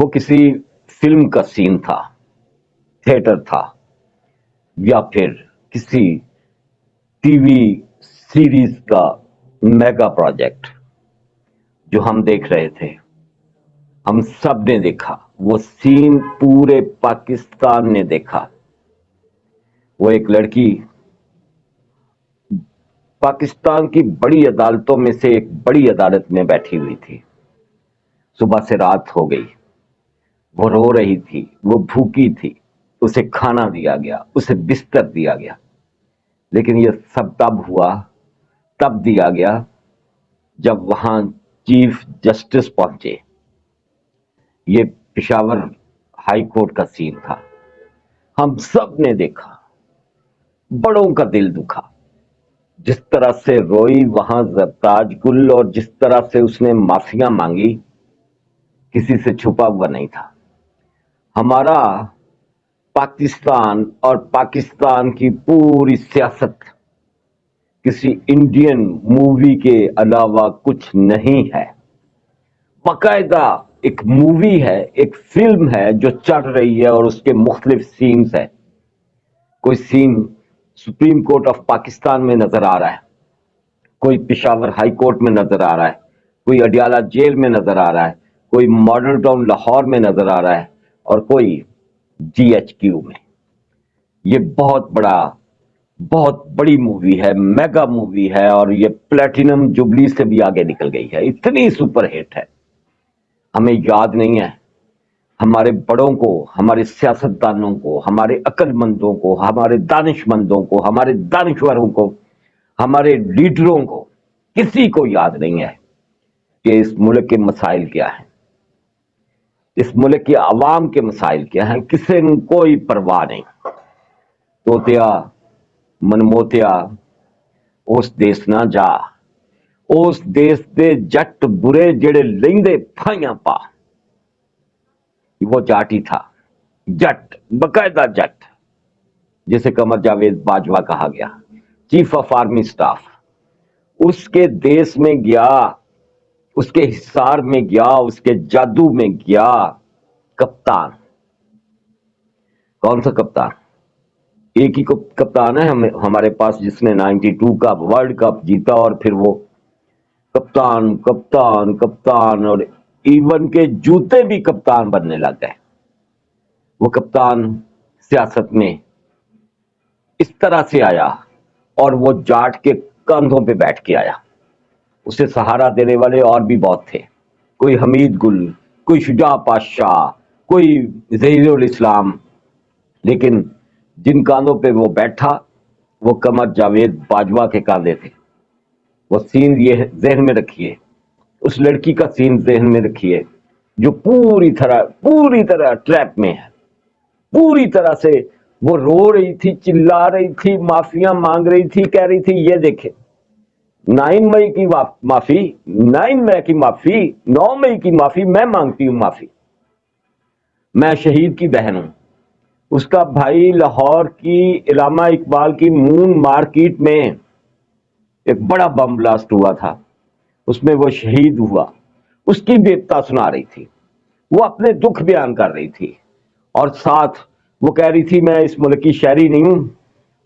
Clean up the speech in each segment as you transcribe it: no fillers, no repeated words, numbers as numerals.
وہ کسی فلم کا سین تھا، تھیٹر تھا، یا پھر کسی ٹی وی سیریز کا میگا پروجیکٹ جو ہم دیکھ رہے تھے. ہم سب نے دیکھا وہ سین، پورے پاکستان نے دیکھا. وہ ایک لڑکی پاکستان کی بڑی عدالتوں میں سے ایک بڑی عدالت میں بیٹھی ہوئی تھی. صبح سے رات ہو گئی، وہ رو رہی تھی، وہ بھوکی تھی. اسے کھانا دیا گیا، اسے بستر دیا گیا، لیکن یہ سب تب دیا گیا جب وہاں چیف جسٹس پہنچے. یہ پشاور ہائی کورٹ کا سین تھا. ہم سب نے دیکھا، بڑوں کا دل دکھا. جس طرح سے روئی وہاں زرتاج گل، اور جس طرح سے اس نے معافیاں مانگی، کسی سے چھپا ہوا نہیں تھا. ہمارا پاکستان اور پاکستان کی پوری سیاست کسی انڈین مووی کے علاوہ کچھ نہیں ہے. باقاعدہ ایک مووی ہے، ایک فلم ہے جو چل رہی ہے، اور اس کے مختلف سینز ہیں. کوئی سین سپریم کورٹ آف پاکستان میں نظر آ رہا ہے، کوئی پشاور ہائی کورٹ میں نظر آ رہا ہے، کوئی اڈیالہ جیل میں نظر آ رہا ہے، کوئی ماڈل ٹاؤن لاہور میں نظر آ رہا ہے، اور کوئی GHQ میں. یہ بہت بڑی مووی ہے، میگا مووی ہے، اور یہ پلیٹینم جوبلی سے بھی آگے نکل گئی ہے. اتنی سپر ہٹ ہے. ہمیں یاد نہیں ہے ہمارے بڑوں کو، ہمارے سیاستدانوں کو، ہمارے عقل مندوں کو، ہمارے دانش مندوں کو، ہمارے دانشوروں کو، ہمارے لیڈروں کو، کسی کو یاد نہیں ہے کہ اس ملک کے مسائل کیا ہیں، اس ملک کے عوام کے مسائل کیا ہیں. کسی نے کوئی پرواہ نہیں. توتیا منموتیا اس دیس نہ جا، اس دیس دے جٹ برے جڑے لیندے پھائیاں پا. وہ جاٹ ہی تھا، جٹ، باقاعدہ جٹ، جسے قمر جاوید باجوہ کہا گیا، چیف آف آرمی سٹاف. اس کے دیس میں گیا، اس کے حصار میں گیا، اس کے جادو میں گیا. کپتان، کون سا کپتان؟ ایک ہی کپتان ہے ہمارے پاس جس نے 92 کا ورلڈ کپ جیتا، اور پھر وہ کپتان کپتان کپتان، اور ایون کے جوتے بھی کپتان بننے لگ گئے. وہ کپتان سیاست میں اس طرح سے آیا، اور وہ جاٹ کے کندھوں پہ بیٹھ کے آیا. اسے سہارا دینے والے اور بھی بہت تھے، کوئی حمید گل، کوئی شجاع پاشاہ، کوئی ظہیر الاسلام. لیکن جن کاندھوں پہ وہ بیٹھا وہ قمر جاوید باجوہ کے کاندھے تھے. وہ سین یہ ذہن میں رکھیے، اس لڑکی کا سین ذہن میں رکھیے جو پوری طرح ٹریپ میں ہے. پوری طرح سے وہ رو رہی تھی، چلا رہی تھی، معافیاں مانگ رہی تھی، کہہ رہی تھی یہ دیکھے 9 مئی کی معافی، 9 مئی کی معافی، 9 مئی کی معافی، میں مانگتی ہوں معافی. میں شہید کی بہن ہوں. اس کا بھائی لاہور کی علامہ اقبال کی مون مارکیٹ میں ایک بڑا بم بلاسٹ ہوا تھا، اس میں وہ شہید ہوا. اس کی بیپتا سنا رہی تھی، وہ اپنے دکھ بیان کر رہی تھی، اور ساتھ وہ کہہ رہی تھی میں اس ملک کی شہری نہیں ہوں،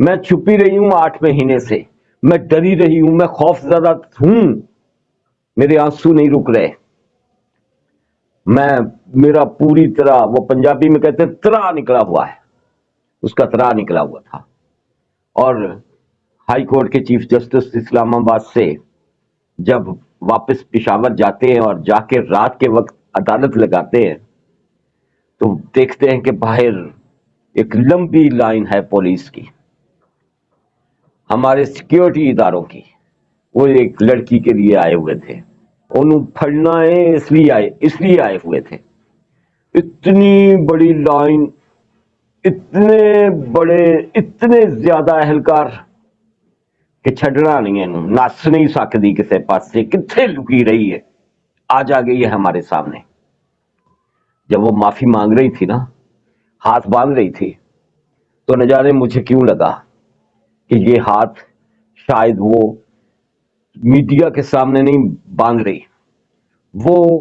میں چھپی رہی ہوں 8 مہینے سے، میں ڈری رہی ہوں، میں خوف زدہ ہوں، میرے آنسو نہیں رک رہے. میرا پوری طرح، وہ پنجابی میں کہتے ہیں ترا نکلا ہوا ہے، اس کا ترا نکلا ہوا تھا. اور ہائی کورٹ کے چیف جسٹس اسلام آباد سے جب واپس پشاور جاتے ہیں اور جا کے رات کے وقت عدالت لگاتے ہیں تو دیکھتے ہیں کہ باہر ایک لمبی لائن ہے پولیس کی، ہمارے سیکیورٹی اداروں کی. وہ ایک لڑکی کے لیے آئے ہوئے تھے، انہوں پھڑنا ہے اس لیے آئے ہوئے تھے. اتنی بڑی لائن، اتنے زیادہ اہلکار کہ چھڈنا نہیں ہے، نس نہیں سکتی کسی پاس سے، کتنے لکی رہی ہے، آج آ گئی ہے ہمارے سامنے. جب وہ معافی مانگ رہی تھی نا، ہاتھ باندھ رہی تھی، تو نہ جانے مجھے کیوں لگا کہ یہ ہاتھ شاید وہ میڈیا کے سامنے نہیں باندھ رہی، وہ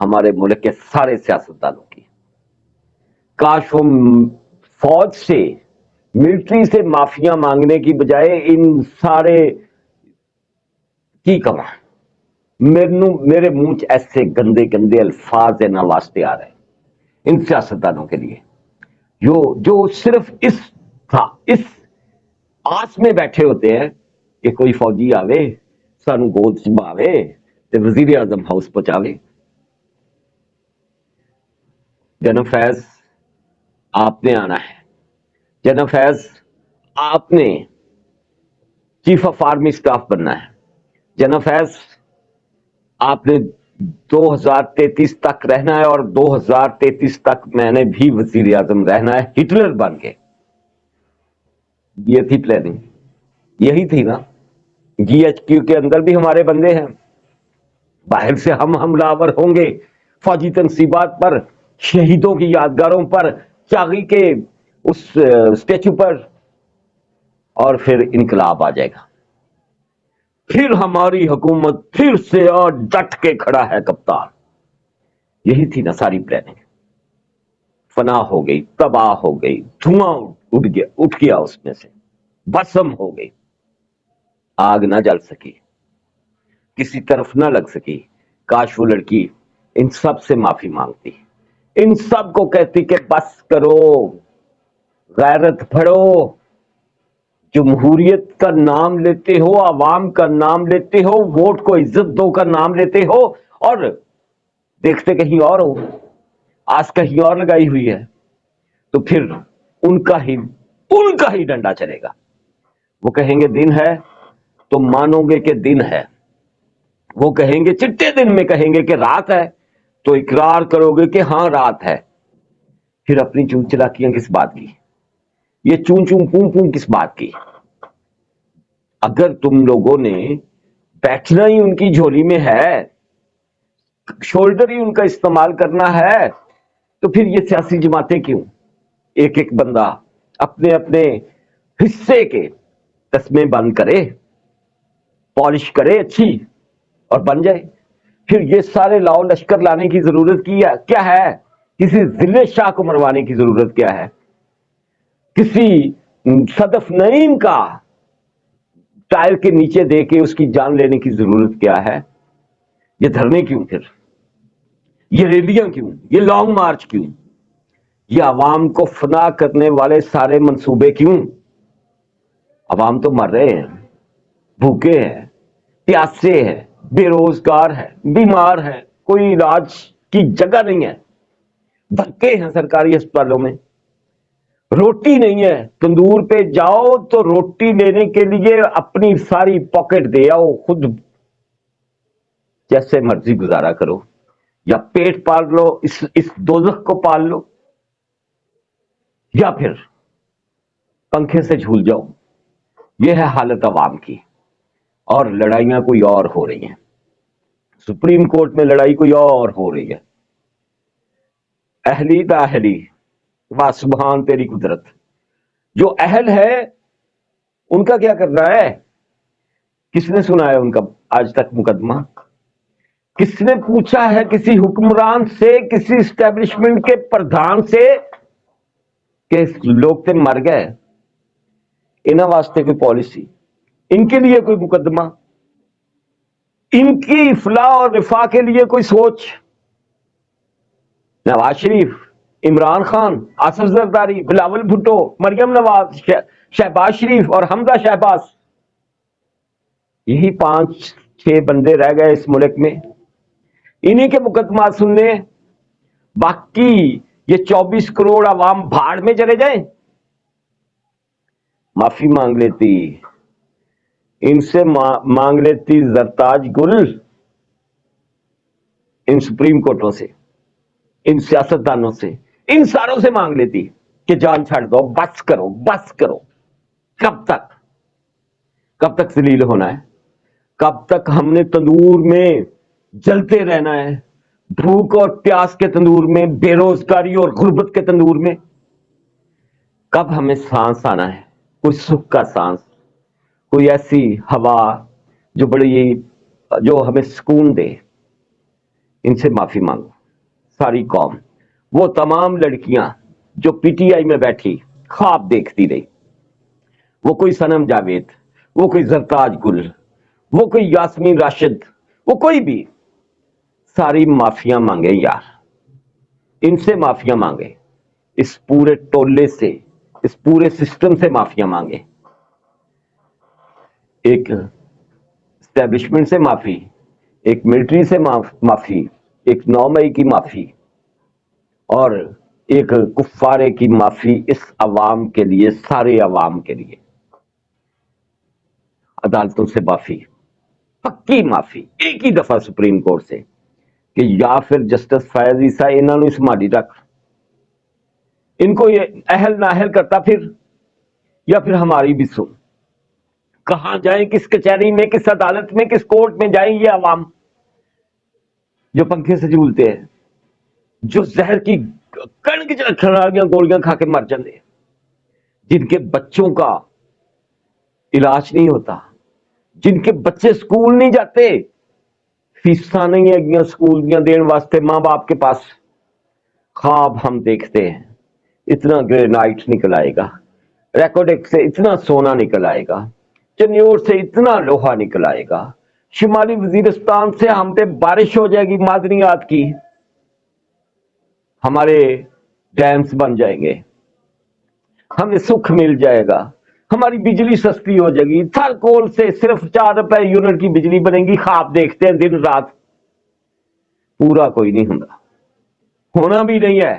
ہمارے ملک کے سارے سیاستدانوں کی. کاش وہ فوج سے ملٹری سے معافیاں مانگنے کی بجائے ان سارے کی کما میرے منہ چ ایسے گندے گندے الفاظ نہ واسطے آ رہے ہیں ان سیاستدانوں کے لیے جو صرف اس آس میں بیٹھے ہوتے ہیں کہ کوئی فوجی آوے سانو گود چباوے تے وزیر اعظم ہاؤس پہنچاوے. جناب فیض آپ نے آنا ہے. جناب فیض آپ نے چیف آف آرمی اسٹاف بننا ہے. جناب فیض آپ نے 2033 تک رہنا ہے اور 2033 تک میں نے بھی وزیر اعظم رہنا ہے ہٹلر بن کے. یہ تھی پلاننگ, یہی تھی نا. جی ایچ کیو کے اندر بھی ہمارے بندے ہیں, باہر سے ہم حملہ آور ہوں گے فوجی تنصیبات پر, شہیدوں کی یادگاروں پر, چاغی کے اس اسٹیچو پر, اور پھر انقلاب آ جائے گا. پھر ہماری حکومت پھر سے اور ڈٹ کے کھڑا ہے کپتان. یہی تھی نا ساری پلاننگ. فنا ہو گئی, تباہ ہو گئی, دھواں اٹھ گیا اس میں سے, بسم ہو گئی, آگ نہ جل سکی, کسی طرف نہ لگ سکی. کاش وہ لڑکی ان سب سے معافی مانگتی, ان سب کو کہتی کہ بس کرو, غیرت پڑھو, جمہوریت کا نام لیتے ہو, عوام کا نام لیتے ہو, ووٹ کو عزت دو کا نام لیتے ہو, اور دیکھتے کہیں اور ہو, آس کہیں اور لگائی ہوئی ہے, تو پھر ان کا ہی ڈنڈا چلے گا. وہ کہیں گے دن ہے تو مانو گے کہ دن ہے, وہ کہیں گے چٹے دن میں کہیں گے کہ رات ہے تو اقرار کرو گے کہ ہاں رات ہے. پھر اپنی چون چلاکیاں کس بات کی, یہ چون چون پون پون کس بات کی. اگر تم لوگوں نے بیٹھنا ہی ان کی جھولی میں ہے, شولڈر ہی ان کا استعمال کرنا ہے, تو پھر یہ سیاسی جماعتیں کیوں؟ ایک ایک بندہ اپنے اپنے حصے کے تسمے بند کرے, پالش کرے اچھی اور بن جائے. پھر یہ سارے لاؤ لشکر لانے کی ضرورت کیا ہے؟ کسی ضلع شاہ کو مروانے کی ضرورت کیا ہے؟ کسی صدف نعیم کا ٹائر کے نیچے دے کے اس کی جان لینے کی ضرورت کیا ہے؟ یہ دھرنے کیوں, پھر یہ ریلیاں کیوں, یہ لانگ مارچ کیوں, یہ عوام کو فنا کرنے والے سارے منصوبے کیوں؟ عوام تو مر رہے ہیں, بھوکے ہیں, پیاسے ہیں, بے روزگار ہے, بیمار ہے, کوئی علاج کی جگہ نہیں ہے, دھکے ہیں سرکاری اسپتالوں میں, روٹی نہیں ہے. تندور پہ جاؤ تو روٹی لینے کے لیے اپنی ساری پاکٹ دے آؤ, خود جیسے مرضی گزارا کرو, یا پیٹ پال لو, اس دوزخ کو پال لو, یا پھر پنکھے سے جھول جاؤ. یہ ہے حالت عوام کی, اور لڑائیاں کوئی اور ہو رہی ہیں. سپریم کورٹ میں لڑائی کوئی اور ہو رہی ہے. اہلی تا اہلی, واہ سبحان تیری قدرت. جو اہل ہے ان کا کیا کرنا ہے؟ کس نے سنا ہے ان کا آج تک مقدمہ؟ کس نے پوچھا ہے کسی حکمران سے, کسی اسٹیبلشمنٹ کے پردھان سے کہ لوگ تے مر گئے, انہاں واسطے کوئی پالیسی, ان کے لیے کوئی مقدمہ, ان کی افلاح اور رفاہ کے لیے کوئی سوچ؟ نواز شریف, عمران خان, آصف زرداری, بلاول بھٹو, مریم نواز, شہباز شریف اور حمزہ شہباز, یہی 5-6 بندے رہ گئے اس ملک میں, انہی کے مقدمات سننے. باقی یہ 24 کروڑ عوام بھاڑ میں چلے جائیں. معافی مانگ لیتی, ان سے مانگ لیتی زرتاج گل, ان سپریم کورٹوں سے, ان سیاستدانوں سے, ان ساروں سے مانگ لیتی کہ جان چھاڑ دو, بس کرو, بس کرو. کب تک ذلیل ہونا ہے؟ کب تک ہم نے تندور میں جلتے رہنا ہے, بھوک اور پیاس کے تندور میں, بے روزگاری اور غربت کے تندور میں؟ کب ہمیں سانس آنا ہے, کوئی سکھ کا سانس, کوئی ایسی ہوا جو ہمیں سکون دے, ان سے معافی مانگو ساری قوم. وہ تمام لڑکیاں جو پی ٹی آئی میں بیٹھی خواب دیکھتی رہی، وہ کوئی صنم جاوید، وہ کوئی زرتاج گل، وہ کوئی یاسمین راشد، وہ کوئی بھی، ساری معافیاں مانگے یار، ان سے معافیاں مانگے، اس پورے ٹولے سے، اس پورے سسٹم سے معافیاں مانگے. ایک اسٹیبلشمنٹ سے معافی، ایک ملٹری سے معافی، ایک 9 مئی کی معافی، اور ایک کفارے کی معافی اس عوام کے لیے، سارے عوام کے لیے. عدالتوں سے معافی، پکی معافی ایک ہی دفعہ سپریم کورٹ سے، کہ یا پھر جسٹس فیض عیسیٰ انہوں نے اس ماڈی رکھ، ان کو یہ اہل نااہل کرتا پھر، یا پھر ہماری بھی سن. کہاں جائیں، کس کچہری میں، کس عدالت میں، کس کورٹ میں جائیں یہ عوام جو پنکھے سے جھولتے ہیں، جو زہر کی کڑک کھڑالیاں گولیاں کھا کے مر جاندے، جن کے بچوں کا علاج نہیں ہوتا، جن کے بچے سکول نہیں جاتے، فیساں نہیں ہے سکول دیا دین واسطے ماں باپ کے پاس. خواب ہم دیکھتے ہیں اتنا گرینائٹ نکل آئے گا، ریکوڈک سے اتنا سونا نکل آئے گا، چنیور سے اتنا لوہا نکل آئے گا، شمالی وزیرستان سے ہم پہ بارش ہو جائے گی معدنیات کی، ہمارے ڈیمز بن جائیں گے، ہمیں سکھ مل جائے گا، ہماری بجلی سستی ہو جائے گی. تھر کول سے صرف 4 روپے یونٹ کی بجلی بنے گی. خواب دیکھتے ہیں دن رات، پورا کوئی نہیں ہونا بھی نہیں ہے.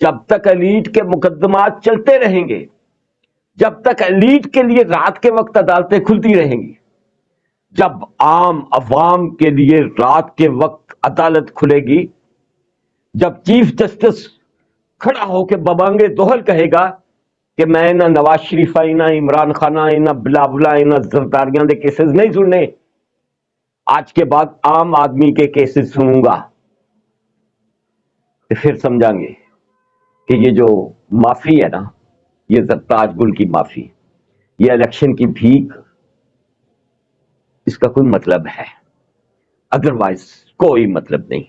جب تک ایلیٹ کے مقدمات چلتے رہیں گے، جب تک ایلیٹ کے لیے رات کے وقت عدالتیں کھلتی رہیں گی، جب عام عوام کے لیے رات کے وقت عدالت کھلے گی، جب چیف جسٹس کھڑا ہو کے ببانگے دوہل کہے گا کہ میں نہ نواز شریف آئی، نہ عمران خان آئی، نہ بلاولا آئی، نہ زرداریاں دے کیسز نہیں سننے، آج کے بعد عام آدمی کے کیسز سنوں گا، تو پھر سمجھیں گے کہ یہ جو معافی ہے نا، یہ زرتاج گل کی معافی، یہ الیکشن کی بھیک، اس کا کوئی مطلب ہے، ادروائز کوئی مطلب نہیں.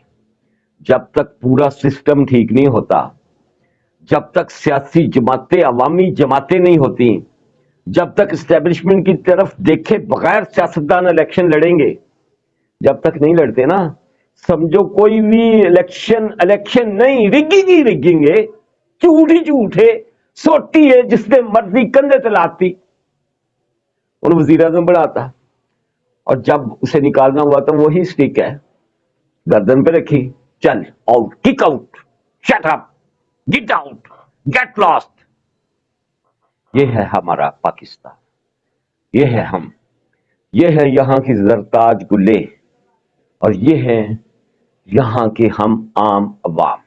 جب تک پورا سسٹم ٹھیک نہیں ہوتا، جب تک سیاسی جماعتیں عوامی جماعتیں نہیں ہوتی، جب تک اسٹیبلشمنٹ کی طرف دیکھے بغیر سیاستدان الیکشن لڑیں گے، جب تک نہیں لڑتے نا، سمجھو کوئی بھی الیکشن نہیں، رگنگ ہی رگنگ ہے، جھوٹ ہی جھوٹ ہے، سوٹی ہے، جس نے مرضی کندھے تلاتی ان وزیر اعظم بڑھاتا، اور جب اسے نکالنا ہوا تو وہی سٹک ہے گردن پہ رکھی، chill out, kick out, shut up, get out, get lost. یہ ہے ہمارا پاکستان، یہ ہے ہم، یہ ہے یہاں کی زرتاج گلے، اور یہ ہے یہاں کے ہم عام عوام.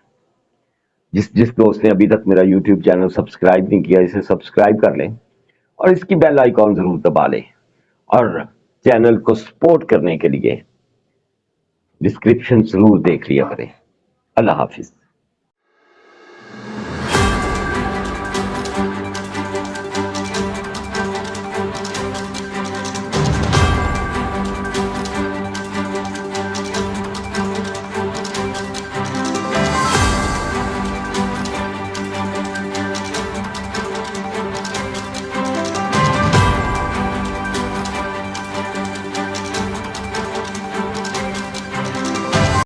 جس دوست نے ابھی تک میرا یوٹیوب چینل سبسکرائب نہیں کیا، اسے سبسکرائب کر لیں اور اس کی بیل آئیکن ضرور دبا لیں، اور چینل کو سپورٹ کرنے کے لیے ڈسکرپشن ضرور دیکھ لیا کریں. اللہ حافظ.